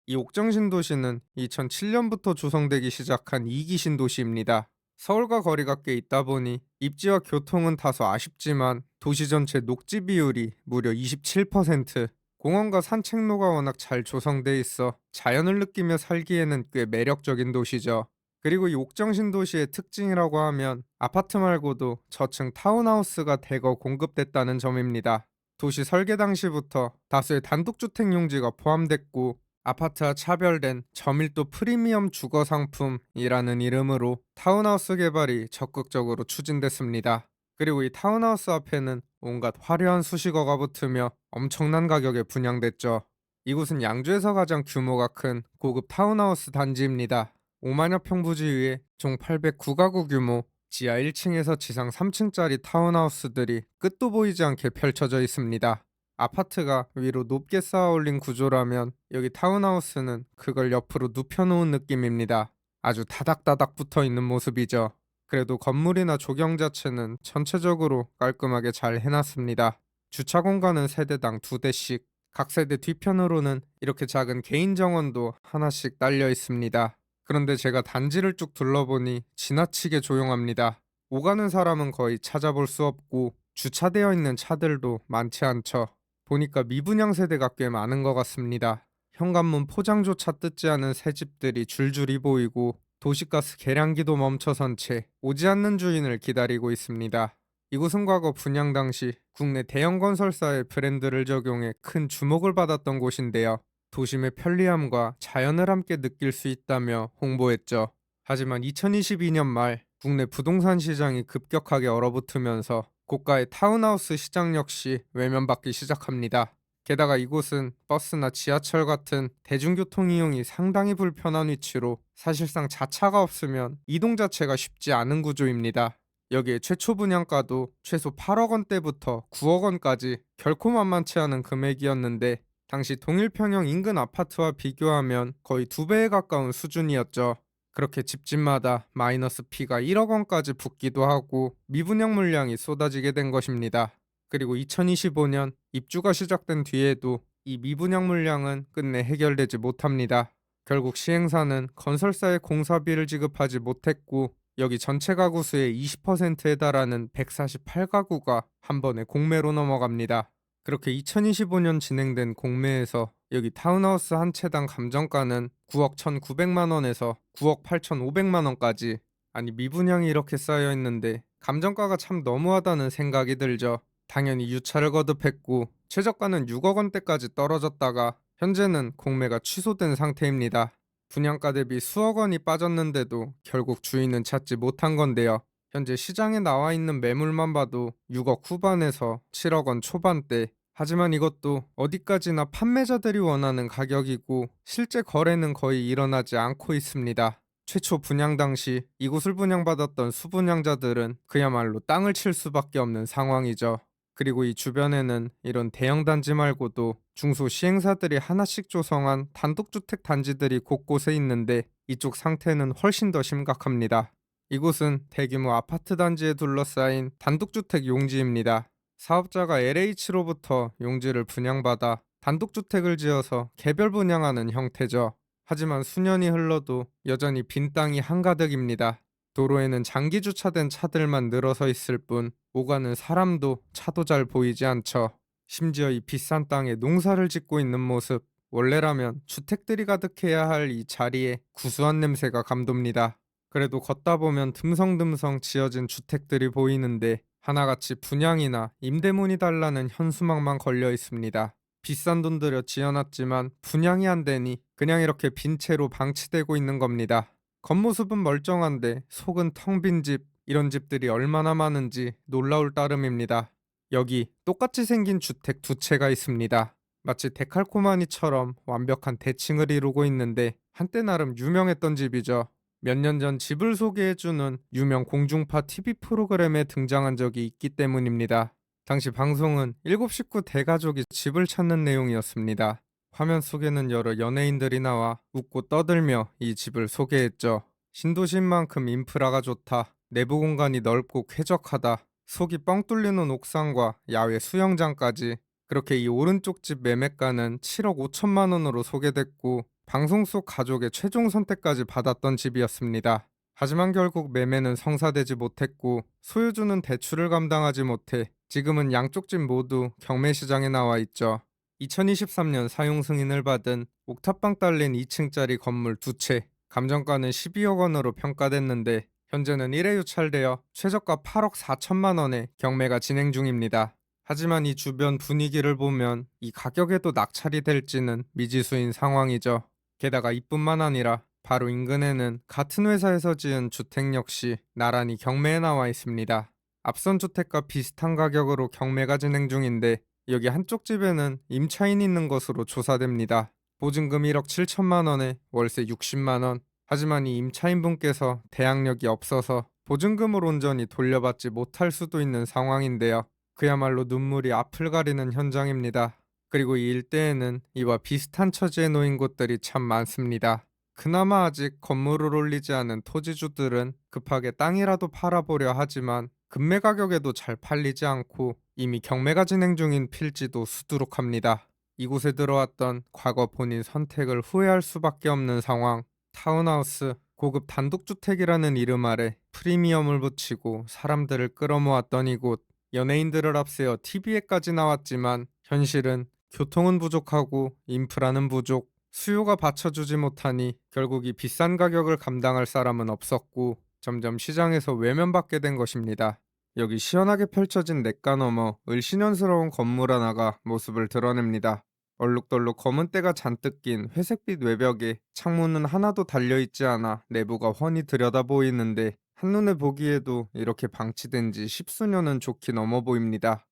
이 옥정 신도시는 2007년부터 조성되기 시작한 2기 신도시입니다. 서울과 거리가 꽤 있다 보니 입지와 교통은 다소 아쉽지만 도시 전체 녹지 비율이 무려 27%, 공원과 산책로가 워낙 잘 조성돼 있어 자연을 느끼며 살기에는 꽤 매력적인 도시죠. 그리고 이 옥정 신도시의 특징이라고 하면 아파트 말고도 저층 타운하우스가 대거 공급됐다는 점입니다. 도시 설계 당시부터 다수의 단독주택 용지가 포함됐고 아파트와 차별된 저밀도 프리미엄 주거 상품이라는 이름으로 타운하우스 개발이 적극적으로 추진됐습니다. 그리고 이 타운하우스 앞에는 온갖 화려한 수식어가 붙으며 엄청난 가격에 분양됐죠. 이곳은 양주에서 가장 규모가 큰 고급 타운하우스 단지입니다. 5만여 평 부지 위에 총 809가구 규모, 지하 1층에서 지상 3층짜리 타운하우스들이 끝도 보이지 않게 펼쳐져 있습니다. 아파트가 위로 높게 쌓아 올린 구조라면 여기 타운하우스는 그걸 옆으로 눕혀놓은 느낌입니다. 아주 다닥다닥 붙어 있는 모습이죠. 그래도 건물이나 조경 자체는 전체적으로 깔끔하게 잘 해놨습니다. 주차 공간은 세대당 2대씩, 각 세대 뒤편으로는 이렇게 작은 개인 정원도 하나씩 딸려 있습니다. 그런데 제가 단지를 쭉 둘러보니 지나치게 조용합니다. 오가는 사람은 거의 찾아볼 수 없고 주차되어 있는 차들도 많지 않죠. 보니까 미분양 세대가 꽤 많은 것 같습니다. 현관문 포장조차 뜯지 않은 새 집들이 줄줄이 보이고 도시가스 계량기도 멈춰선 채 오지 않는 주인을 기다리고 있습니다. 이곳은 과거 분양 당시 국내 대형 건설사의 브랜드를 적용해 큰 주목을 받았던 곳인데요. 도심의 편리함과 자연을 함께 느낄 수 있다며 홍보했죠. 하지만 2022년 말 국내 부동산 시장이 급격하게 얼어붙으면서 고가의 타운하우스 시장 역시 외면받기 시작합니다. 게다가 이곳은 버스나 지하철 같은 대중교통 이용이 상당히 불편한 위치로 사실상 자차가 없으면 이동 자체가 쉽지 않은 구조입니다. 여기에 최초 분양가도 최소 8억 원대부터 9억 원까지 결코 만만치 않은 금액이었는데 당시 동일평형 인근 아파트와 비교하면 거의 2배에 가까운 수준이었죠. 그렇게 집집마다 마이너스 피가 1억 원까지 붙기도 하고 미분양 물량이 쏟아지게 된 것입니다. 그리고 2025년 입주가 시작된 뒤에도 이 미분양 물량은 끝내 해결되지 못합니다. 결국 시행사는 건설사에 공사비를 지급하지 못했고 여기 전체 가구 수의 20%에 달하는 148가구가 한 번에 공매로 넘어갑니다. 그렇게 2025년 진행된 공매에서 여기 타운하우스 한 채당 감정가는 9억 1,900만 원에서 9억 8,500만 원까지, 아니 미분양이 이렇게 쌓여 있는데 감정가가 참 너무하다는 생각이 들죠. 당연히 유차를 거듭했고 최저가는 6억 원대까지 떨어졌다가 현재는 공매가 취소된 상태입니다. 분양가 대비 수억 원이 빠졌는데도 결국 주인은 찾지 못한 건데요. 현재 시장에 나와 있는 매물만 봐도 6억 후반에서 7억 원 초반대. 하지만 이것도 어디까지나 판매자들이 원하는 가격이고 실제 거래는 거의 일어나지 않고 있습니다. 최초 분양 당시 이곳을 분양받았던 수분양자들은 그야말로 땅을 칠 수밖에 없는 상황이죠. 그리고 이 주변에는 이런 대형 단지 말고도 중소 시행사들이 하나씩 조성한 단독주택 단지들이 곳곳에 있는데 이쪽 상태는 훨씬 더 심각합니다. 이곳은 대규모 아파트 단지에 둘러싸인 단독주택 용지입니다. 사업자가 LH로부터 용지를 분양받아 단독주택을 지어서 개별 분양하는 형태죠. 하지만 수년이 흘러도 여전히 빈 땅이 한가득입니다. 도로에는 장기 주차된 차들만 늘어서 있을 뿐 오가는 사람도 차도 잘 보이지 않죠. 심지어 이 비싼 땅에 농사를 짓고 있는 모습, 원래라면 주택들이 가득해야 할 이 자리에 구수한 냄새가 감돕니다. 그래도 걷다 보면 듬성듬성 지어진 주택들이 보이는데 하나같이 분양이나 임대문이 달라는 현수막만 걸려 있습니다. 비싼 돈 들여 지어놨지만 분양이 안 되니 그냥 이렇게 빈 채로 방치되고 있는 겁니다. 겉모습은 멀쩡한데 속은 텅 빈 집, 이런 집들이 얼마나 많은지 놀라울 따름입니다. 여기 똑같이 생긴 주택 두 채가 있습니다. 마치 데칼코마니처럼 완벽한 대칭을 이루고 있는데 한때 나름 유명했던 집이죠. 몇 년 전 집을 소개해주는 유명 공중파 TV 프로그램에 등장한 적이 있기 때문입니다. 당시 방송은 일곱 식구 대가족이 집을 찾는 내용이었습니다. 화면 속에는 여러 연예인들이 나와 웃고 떠들며 이 집을 소개했죠. 신도시인 만큼 인프라가 좋다, 내부 공간이 넓고 쾌적하다, 속이 뻥 뚫리는 옥상과 야외 수영장까지. 그렇게 이 오른쪽 집 매매가는 7억 5천만 원으로 소개됐고 방송 속 가족의 최종 선택까지 받았던 집이었습니다. 하지만 결국 매매는 성사되지 못했고 소유주는 대출을 감당하지 못해 지금은 양쪽 집 모두 경매시장에 나와 있죠. 2023년 사용 승인을 받은 옥탑방 딸린 2층짜리 건물 두 채, 감정가는 12억 원으로 평가됐는데 현재는 1회 유찰되어 최저가 8억 4천만 원에 경매가 진행 중입니다. 하지만 이 주변 분위기를 보면 이 가격에도 낙찰이 될지는 미지수인 상황이죠. 게다가 이뿐만 아니라 바로 인근에는 같은 회사에서 지은 주택 역시 나란히 경매에 나와 있습니다. 앞선 주택과 비슷한 가격으로 경매가 진행 중인데 여기 한쪽 집에는 임차인이 있는 것으로 조사됩니다. 보증금 1억 7천만 원에 월세 60만 원. 하지만 이 임차인분께서 대항력이 없어서 보증금을 온전히 돌려받지 못할 수도 있는 상황인데요. 그야말로 눈물이 앞을 가리는 현장입니다. 그리고 이 일대에는 이와 비슷한 처지에 놓인 곳들이 참 많습니다. 그나마 아직 건물을 올리지 않은 토지주들은 급하게 땅이라도 팔아보려 하지만 급매 가격에도 잘 팔리지 않고 이미 경매가 진행 중인 필지도 수두룩합니다. 이곳에 들어왔던 과거 본인 선택을 후회할 수밖에 없는 상황. 타운하우스, 고급 단독주택이라는 이름 아래 프리미엄을 붙이고 사람들을 끌어모았던 이곳. 연예인들을 앞세워 TV에까지 나왔지만 현실은 교통은 부족하고 인프라는 부족, 수요가 받쳐주지 못하니 결국 이 비싼 가격을 감당할 사람은 없었고 점점 시장에서 외면받게 된 것입니다. 여기 시원하게 펼쳐진 냇가 너머 을씨년스러운 건물 하나가 모습을 드러냅니다. 얼룩덜룩 검은 때가 잔뜩 낀 회색빛 외벽에 창문은 하나도 달려있지 않아 내부가 훤히 들여다 보이는데 한눈에 보기에도 이렇게 방치된 지 십수년은 좋게 넘어 보입니다.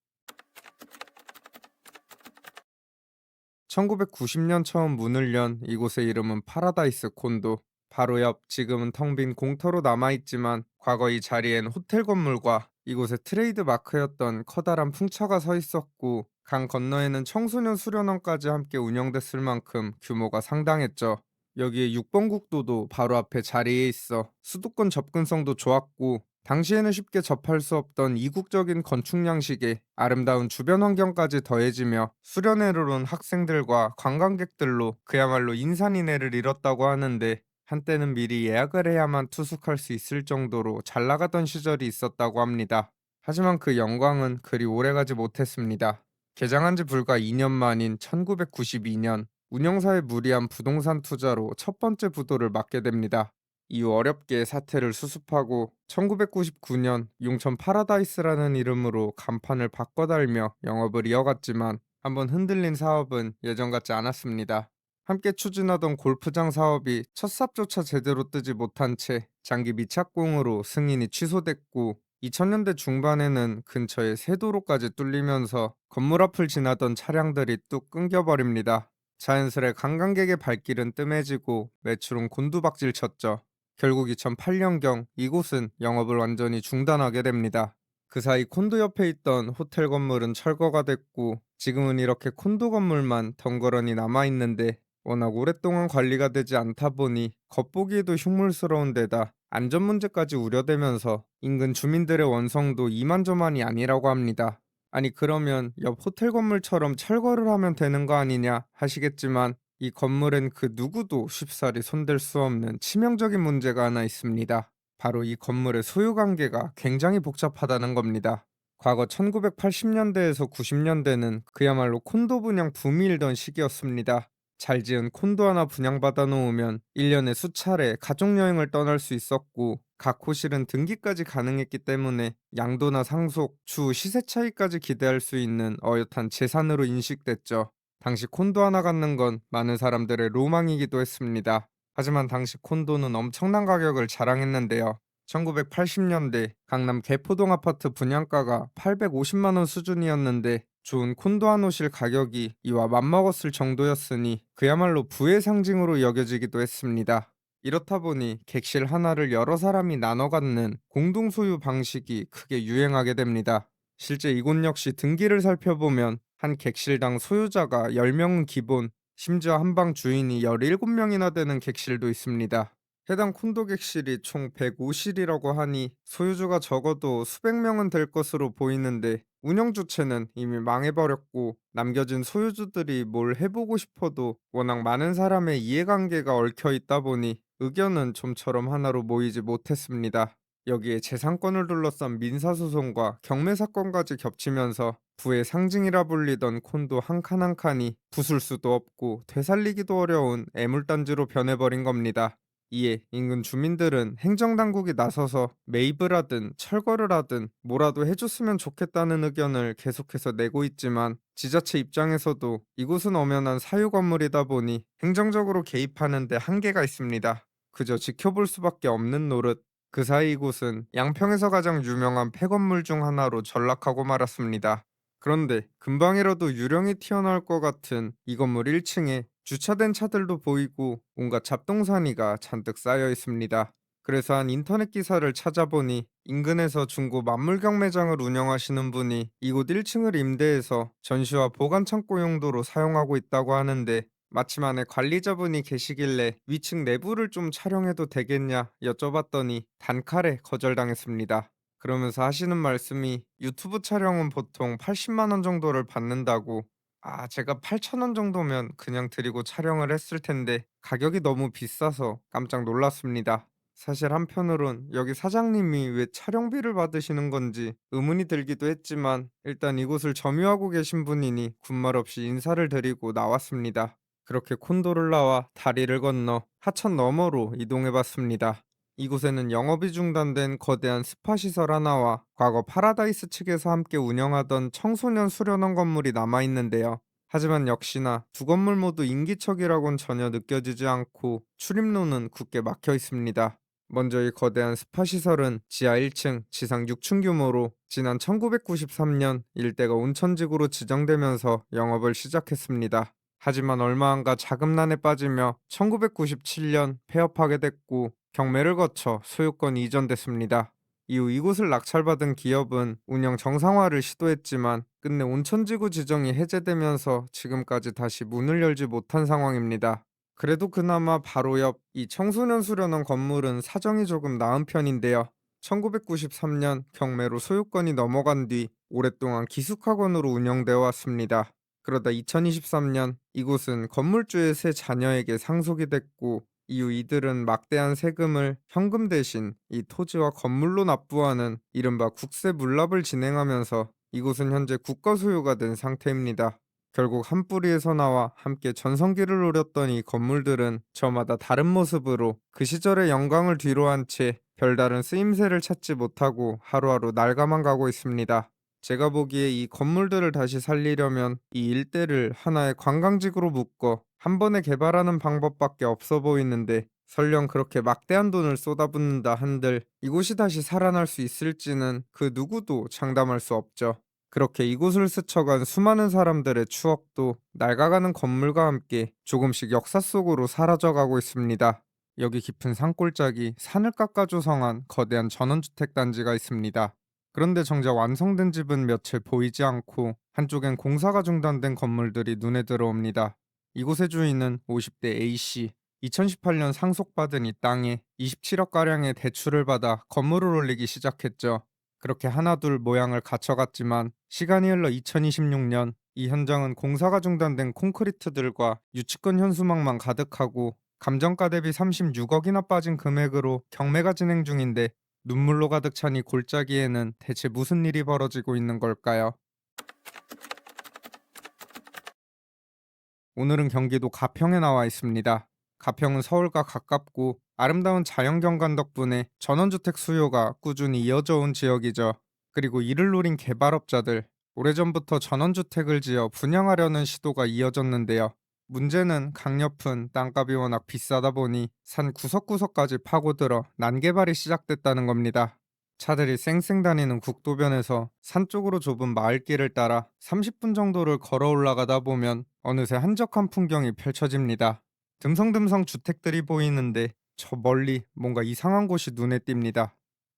1990년 처음 문을 연 이곳의 이름은 파라다이스 콘도. 바로 옆 지금은 텅 빈 공터로 남아있지만 과거 이 자리엔 호텔 건물과 이곳의 트레이드 마크였던 커다란 풍차가 서 있었고 강 건너에는 청소년 수련원까지 함께 운영됐을 만큼 규모가 상당했죠. 여기에 6번 국도도 바로 앞에 자리에 있어 수도권 접근성도 좋았고 당시에는 쉽게 접할 수 없던 이국적인 건축 양식에 아름다운 주변 환경까지 더해지며 수련회를 온 학생들과 관광객들로 그야말로 인산인해를 이뤘다고 하는데 한때는 미리 예약을 해야만 투숙할 수 있을 정도로 잘 나가던 시절이 있었다고 합니다. 하지만 그 영광은 그리 오래가지 못했습니다. 개장한 지 불과 2년 만인 1992년 운영사의 무리한 부동산 투자로 첫 번째 부도를 맞게 됩니다. 이후 어렵게 사태를 수습하고 1999년 용천 파라다이스라는 이름으로 간판을 바꿔달며 영업을 이어갔지만 한번 흔들린 사업은 예전 같지 않았습니다. 함께 추진하던 골프장 사업이 첫 삽조차 제대로 뜨지 못한 채 장기 미착공으로 승인이 취소됐고 2000년대 중반에는 근처에 새 도로까지 뚫리면서 건물 앞을 지나던 차량들이 뚝 끊겨버립니다. 자연스레 관광객의 발길은 뜸해지고 매출은 곤두박질 쳤죠. 결국 2008년경 이곳은 영업을 완전히 중단하게 됩니다. 그 사이 콘도 옆에 있던 호텔 건물은 철거가 됐고 지금은 이렇게 콘도 건물만 덩그러니 남아있는데 워낙 오랫동안 관리가 되지 않다 보니 겉보기에도 흉물스러운 데다 안전 문제까지 우려되면서 인근 주민들의 원성도 이만저만이 아니라고 합니다. 아니 그러면 옆 호텔 건물처럼 철거를 하면 되는 거 아니냐 하시겠지만 이 건물엔 그 누구도 쉽사리 손댈 수 없는 치명적인 문제가 하나 있습니다. 바로 이 건물의 소유 관계가 굉장히 복잡하다는 겁니다. 과거 1980년대에서 90년대는 그야말로 콘도 분양 붐이 일던 시기였습니다. 잘 지은 콘도 하나 분양받아 놓으면 1년에 수차례 가족여행을 떠날 수 있었고 각 호실은 등기까지 가능했기 때문에 양도나 상속, 주 시세 차이까지 기대할 수 있는 어엿한 재산으로 인식됐죠. 당시 콘도 하나 갖는 건 많은 사람들의 로망이기도 했습니다. 하지만 당시 콘도는 엄청난 가격을 자랑했는데요. 1980년대 강남 개포동 아파트 분양가가 850만 원 수준이었는데 좋은 콘도 한 호실 가격이 이와 맞먹었을 정도였으니 그야말로 부의 상징으로 여겨지기도 했습니다. 이렇다 보니 객실 하나를 여러 사람이 나눠 갖는 공동 소유 방식이 크게 유행하게 됩니다. 실제 이곳 역시 등기를 살펴보면 한 객실당 소유자가 10명은 기본, 심지어 한 방 주인이 17명이나 되는 객실도 있습니다. 해당 콘도 객실이 총 105실이라고 하니 소유주가 적어도 수백 명은 될 것으로 보이는데 운영 주체는 이미 망해버렸고 남겨진 소유주들이 뭘 해보고 싶어도 워낙 많은 사람의 이해관계가 얽혀 있다 보니 의견은 좀처럼 하나로 모이지 못했습니다. 여기에 재산권을 둘러싼 민사소송과 경매사건까지 겹치면서 부의 상징이라 불리던 콘도 한 칸 한 칸이 부술 수도 없고 되살리기도 어려운 애물단지로 변해버린 겁니다. 이에 인근 주민들은 행정당국이 나서서 매입을 하든 철거를 하든 뭐라도 해줬으면 좋겠다는 의견을 계속해서 내고 있지만 지자체 입장에서도 이곳은 엄연한 사유 건물이다 보니 행정적으로 개입하는 데 한계가 있습니다. 그저 지켜볼 수밖에 없는 노릇. 그 사이 이곳은 양평에서 가장 유명한 폐건물 중 하나로 전락하고 말았습니다. 그런데 금방이라도 유령이 튀어나올 것 같은 이 건물 1층에 주차된 차들도 보이고 온갖 잡동사니가 잔뜩 쌓여 있습니다. 그래서 한 인터넷 기사를 찾아보니 인근에서 중고 만물경 매장을 운영하시는 분이 이곳 1층을 임대해서 전시와 보관 창고 용도로 사용하고 있다고 하는데 마침 안에 관리자분이 계시길래 위층 내부를 좀 촬영해도 되겠냐 여쭤봤더니 단칼에 거절당했습니다. 그러면서 하시는 말씀이 유튜브 촬영은 보통 80만 원 정도를 받는다고. 제가 8천 원 정도면 그냥 드리고 촬영을 했을 텐데 가격이 너무 비싸서 깜짝 놀랐습니다. 사실 한편으론 여기 사장님이 왜 촬영비를 받으시는 건지 의문이 들기도 했지만 일단 이곳을 점유하고 계신 분이니 군말 없이 인사를 드리고 나왔습니다. 그렇게 콘도를 나와 다리를 건너 하천 너머로 이동해 봤습니다. 이곳에는 영업이 중단된 거대한 스파 시설 하나와 과거 파라다이스 측에서 함께 운영하던 청소년 수련원 건물이 남아 있는데요. 하지만 역시나 두 건물 모두 인기척이라곤 전혀 느껴지지 않고 출입로는 굳게 막혀 있습니다. 먼저 이 거대한 스파 시설은 지하 1층, 지상 6층 규모로 지난 1993년 일대가 온천지구로 지정되면서 영업을 시작했습니다. 하지만 얼마 안 가 자금난에 빠지며 1997년 폐업하게 됐고 경매를 거쳐 소유권이 이전됐습니다. 이후 이곳을 낙찰받은 기업은 운영 정상화를 시도했지만 끝내 온천지구 지정이 해제되면서 지금까지 다시 문을 열지 못한 상황입니다. 그래도 그나마 바로 옆 이 청소년 수련원 건물은 사정이 조금 나은 편인데요. 1993년 경매로 소유권이 넘어간 뒤 오랫동안 기숙학원으로 운영되어 왔습니다. 그러다 2023년 이곳은 건물주의 세 자녀에게 상속이 됐고 이후 이들은 막대한 세금을 현금 대신 이 토지와 건물로 납부하는 이른바 국세 물납을 진행하면서 이곳은 현재 국가 소유가 된 상태입니다. 결국 한 뿌리에서 나와 함께 전성기를 노렸던 이 건물들은 저마다 다른 모습으로 그 시절의 영광을 뒤로한 채 별다른 쓰임새를 찾지 못하고 하루하루 낡아만 가고 있습니다. 제가 보기에 이 건물들을 다시 살리려면 이 일대를 하나의 관광지구로 묶어 한 번에 개발하는 방법밖에 없어 보이는데 설령 그렇게 막대한 돈을 쏟아붓는다 한들 이곳이 다시 살아날 수 있을지는 그 누구도 장담할 수 없죠. 그렇게 이곳을 스쳐간 수많은 사람들의 추억도 낡아가는 건물과 함께 조금씩 역사 속으로 사라져가고 있습니다. 여기 깊은 산골짜기 산을 깎아 조성한 거대한 전원주택 단지가 있습니다. 그런데 정작 완성된 집은 몇 채 보이지 않고 한쪽엔 공사가 중단된 건물들이 눈에 들어옵니다. 이곳의 주인은 50대 A씨. 2018년 상속받은 이 땅에 27억가량의 대출을 받아 건물을 올리기 시작했죠. 그렇게 하나둘 모양을 갖춰갔지만 시간이 흘러 2026년 이 현장은 공사가 중단된 콘크리트들과 유치권 현수막만 가득하고 감정가 대비 36억이나 빠진 금액으로 경매가 진행 중인데 눈물로 가득 찬 이 골짜기에는 대체 무슨 일이 벌어지고 있는 걸까요? 오늘은 경기도 가평에 나와 있습니다. 가평은 서울과 가깝고 아름다운 자연경관 덕분에 전원주택 수요가 꾸준히 이어져 온 지역이죠. 그리고 이를 노린 개발업자들, 오래전부터 전원주택을 지어 분양하려는 시도가 이어졌는데요. 문제는 강력한 땅값이 워낙 비싸다 보니 산 구석구석까지 파고들어 난개발이 시작됐다는 겁니다. 차들이 쌩쌩 다니는 국도변에서 산 쪽으로 좁은 마을길을 따라 30분 정도를 걸어 올라가다 보면 어느새 한적한 풍경이 펼쳐집니다. 듬성듬성 주택들이 보이는데 저 멀리 뭔가 이상한 곳이 눈에 띕니다.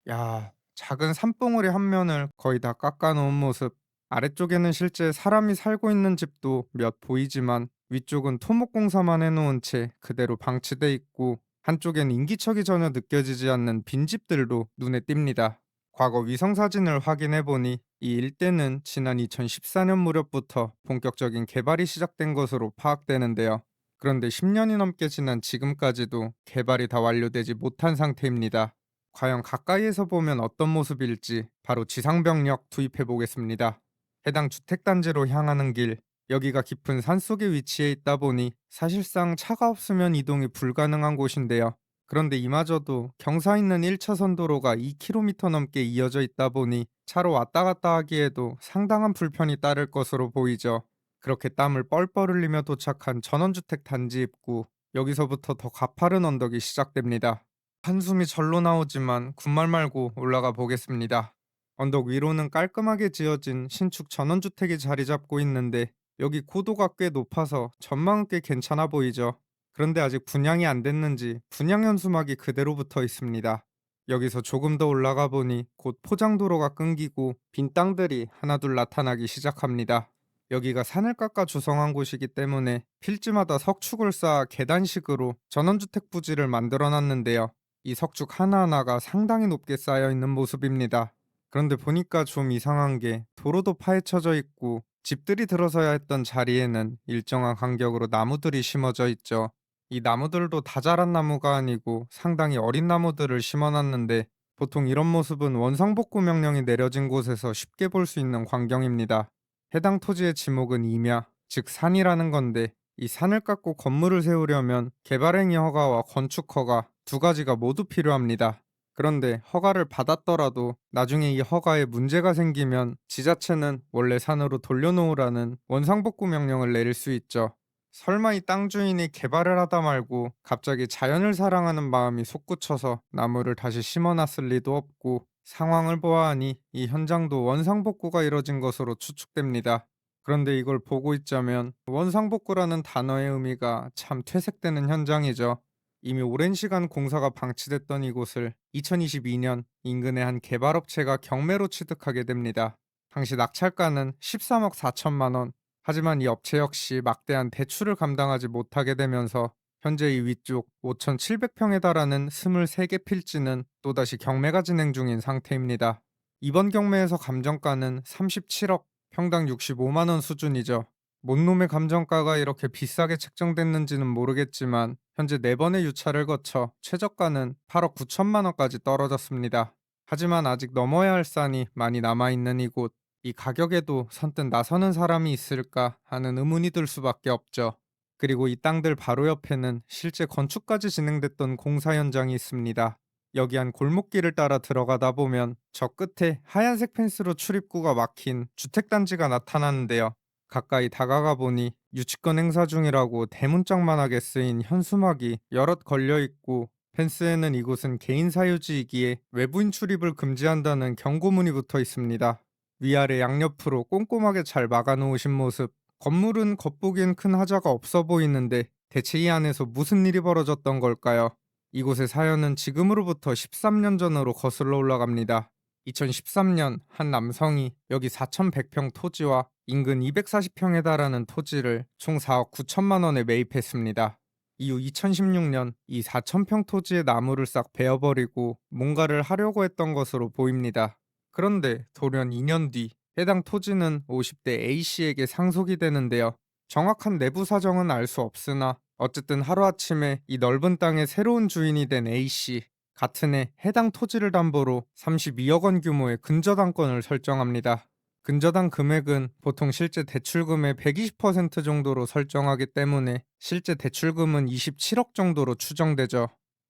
야, 작은 산봉우리 한 면을 거의 다 깎아놓은 모습. 아래쪽에는 실제 사람이 살고 있는 집도 몇 보이지만 위쪽은 토목공사만 해놓은 채 그대로 방치돼 있고 한쪽엔 인기척이 전혀 느껴지지 않는 빈집들도 눈에 띕니다. 과거 위성사진을 확인해보니 이 일대는 지난 2014년 무렵부터 본격적인 개발이 시작된 것으로 파악되는데요. 그런데 10년이 넘게 지난 지금까지도 개발이 다 완료되지 못한 상태입니다. 과연 가까이에서 보면 어떤 모습일지 바로 지상병력 투입해 보겠습니다. 해당 주택단지로 향하는 길, 여기가 깊은 산속에 위치해 있다 보니 사실상 차가 없으면 이동이 불가능한 곳인데요. 그런데 이마저도 경사 있는 1차선 도로가 2km 넘게 이어져 있다 보니 차로 왔다 갔다 하기에도 상당한 불편이 따를 것으로 보이죠. 그렇게 땀을 뻘뻘 흘리며 도착한 전원주택 단지 입구, 여기서부터 더 가파른 언덕이 시작됩니다. 한숨이 절로 나오지만 군말 말고 올라가 보겠습니다. 언덕 위로는 깔끔하게 지어진 신축 전원주택이 자리 잡고 있는데 여기 고도가 꽤 높아서 전망은 꽤 괜찮아 보이죠. 그런데 아직 분양이 안 됐는지 분양 현수막이 그대로 붙어 있습니다. 여기서 조금 더 올라가 보니 곧 포장도로가 끊기고 빈 땅들이 하나둘 나타나기 시작합니다. 여기가 산을 깎아 조성한 곳이기 때문에 필지마다 석축을 쌓아 계단식으로 전원주택 부지를 만들어 놨는데요. 이 석축 하나하나가 상당히 높게 쌓여 있는 모습입니다. 그런데 보니까 좀 이상한 게 도로도 파헤쳐져 있고 집들이 들어서야 했던 자리에는 일정한 간격으로 나무들이 심어져 있죠. 이 나무들도 다 자란 나무가 아니고 상당히 어린 나무들을 심어놨는데 보통 이런 모습은 원상복구 명령이 내려진 곳에서 쉽게 볼 수 있는 광경입니다. 해당 토지의 지목은 임야, 즉 산이라는 건데 이 산을 깎고 건물을 세우려면 개발행위 허가와 건축 허가 두 가지가 모두 필요합니다. 그런데 허가를 받았더라도 나중에 이 허가에 문제가 생기면 지자체는 원래 산으로 돌려놓으라는 원상복구 명령을 내릴 수 있죠. 설마 이 땅 주인이 개발을 하다 말고 갑자기 자연을 사랑하는 마음이 솟구쳐서 나무를 다시 심어놨을 리도 없고 상황을 보아하니 이 현장도 원상복구가 이뤄진 것으로 추측됩니다. 그런데 이걸 보고 있자면 원상복구라는 단어의 의미가 참 퇴색되는 현장이죠. 이미 오랜 시간 공사가 방치됐던 이곳을 2022년 인근의 한 개발업체가 경매로 취득하게 됩니다. 당시 낙찰가는 13억 4천만 원. 하지만 이 업체 역시 막대한 대출을 감당하지 못하게 되면서 현재 이 위쪽 5,700평에 달하는 23개 필지는 또다시 경매가 진행 중인 상태입니다. 이번 경매에서 감정가는 37억, 평당 65만 원 수준이죠. 뭔 놈의 감정가가 이렇게 비싸게 책정됐는지는 모르겠지만 현재 4번의 유찰을 거쳐 최저가는 8억 9천만 원까지 떨어졌습니다. 하지만 아직 넘어야 할 산이 많이 남아있는 이곳, 이 가격에도 선뜻 나서는 사람이 있을까 하는 의문이 들 수밖에 없죠. 그리고 이 땅들 바로 옆에는 실제 건축까지 진행됐던 공사 현장이 있습니다. 여기 한 골목길을 따라 들어가다 보면 저 끝에 하얀색 펜스로 출입구가 막힌 주택단지가 나타나는데요. 가까이 다가가 보니 유치권 행사 중이라고 대문짝만하게 쓰인 현수막이 여럿 걸려 있고 펜스에는 이곳은 개인 사유지이기에 외부인 출입을 금지한다는 경고문이 붙어 있습니다. 위아래 양옆으로 꼼꼼하게 잘 막아놓으신 모습. 건물은 겉보기엔 큰 하자가 없어 보이는데 대체 이 안에서 무슨 일이 벌어졌던 걸까요? 이곳의 사연은 지금으로부터 13년 전으로 거슬러 올라갑니다. 2013년 한 남성이 여기 4,100평 토지와 인근 240평에 달하는 토지를 총 4억 9천만 원에 매입했습니다. 이후 2016년 이 4,000평 토지의 나무를 싹 베어버리고 뭔가를 하려고 했던 것으로 보입니다. 그런데 돌연 2년 뒤 해당 토지는 50대 A씨에게 상속이 되는데요. 정확한 내부 사정은 알 수 없으나 어쨌든 하루아침에 이 넓은 땅의 새로운 주인이 된 A씨, 같은 해 해당 토지를 담보로 32억 원 규모의 근저당권을 설정합니다. 근저당 금액은 보통 실제 대출금의 120% 정도로 설정하기 때문에 실제 대출금은 27억 정도로 추정되죠.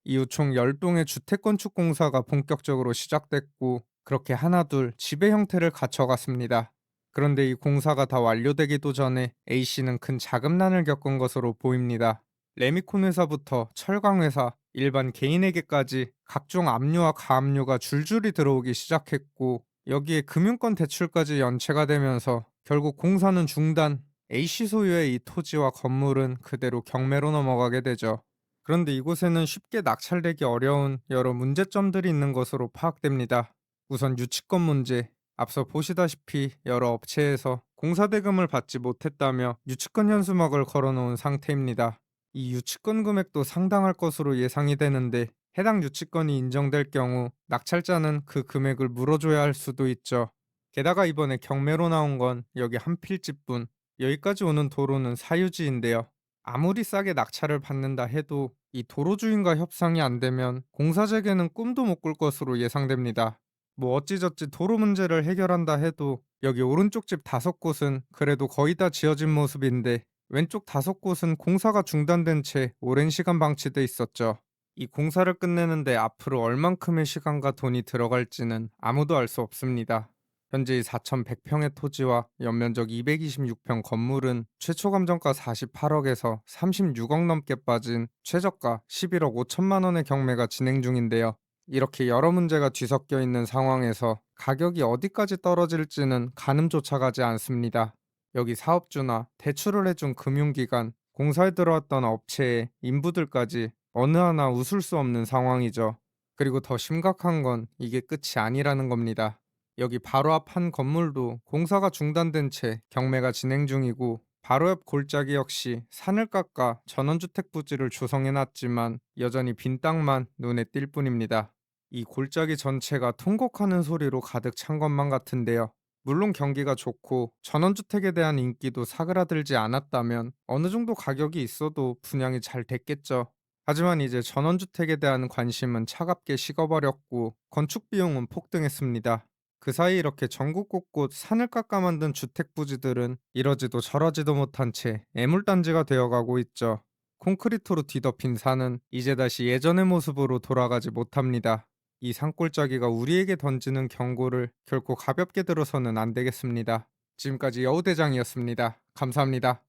이후 총 10동의 주택 건축 공사가 본격적으로 시작됐고 그렇게 하나둘 집의 형태를 갖춰갔습니다. 그런데 이 공사가 다 완료되기도 전에 A씨는 큰 자금난을 겪은 것으로 보입니다. 레미콘 회사부터 철강 회사, 일반 개인에게까지 각종 압류와 가압류가 줄줄이 들어오기 시작했고 여기에 금융권 대출까지 연체가 되면서 결국 공사는 중단, A씨 소유의 이 토지와 건물은 그대로 경매로 넘어가게 되죠. 그런데 이곳에는 쉽게 낙찰되기 어려운 여러 문제점들이 있는 것으로 파악됩니다. 우선 유치권 문제, 앞서 보시다시피 여러 업체에서 공사대금을 받지 못했다며 유치권 현수막을 걸어놓은 상태입니다. 이 유치권 금액도 상당할 것으로 예상이 되는데 해당 유치권이 인정될 경우 낙찰자는 그 금액을 물어줘야 할 수도 있죠. 게다가 이번에 경매로 나온 건 여기 한 필지뿐, 여기까지 오는 도로는 사유지인데요. 아무리 싸게 낙찰을 받는다 해도 이 도로 주인과 협상이 안 되면 공사 재개는 꿈도 못 꿀 것으로 예상됩니다. 뭐 어찌저찌 도로 문제를 해결한다 해도 여기 오른쪽 집 5곳은 그래도 거의 다 지어진 모습인데 왼쪽 5곳은 공사가 중단된 채 오랜 시간 방치돼 있었죠. 이 공사를 끝내는데 앞으로 얼만큼의 시간과 돈이 들어갈지는 아무도 알 수 없습니다. 현재 이 4,100평의 토지와 연면적 226평 건물은 최초 감정가 48억에서 36억 넘게 빠진 최저가 11억 5천만 원의 경매가 진행 중인데요. 이렇게 여러 문제가 뒤섞여 있는 상황에서 가격이 어디까지 떨어질지는 가늠조차 가지 않습니다. 여기 사업주나 대출을 해준 금융기관, 공사에 들어왔던 업체의 인부들까지 어느 하나 웃을 수 없는 상황이죠. 그리고 더 심각한 건 이게 끝이 아니라는 겁니다. 여기 바로 앞 한 건물도 공사가 중단된 채 경매가 진행 중이고 바로 옆 골짜기 역시 산을 깎아 전원주택 부지를 조성해놨지만 여전히 빈 땅만 눈에 띌 뿐입니다. 이 골짜기 전체가 통곡하는 소리로 가득 찬 것만 같은데요. 물론 경기가 좋고 전원주택에 대한 인기도 사그라들지 않았다면 어느 정도 가격이 있어도 분양이 잘 됐겠죠. 하지만 이제 전원주택에 대한 관심은 차갑게 식어버렸고 건축 비용은 폭등했습니다. 그 사이 이렇게 전국 곳곳 산을 깎아 만든 주택 부지들은 이러지도 저러지도 못한 채 애물단지가 되어가고 있죠. 콘크리트로 뒤덮인 산은 이제 다시 예전의 모습으로 돌아가지 못합니다. 이 산골짜기가 우리에게 던지는 경고를 결코 가볍게 들어서는 안 되겠습니다. 지금까지 여우대장이었습니다. 감사합니다.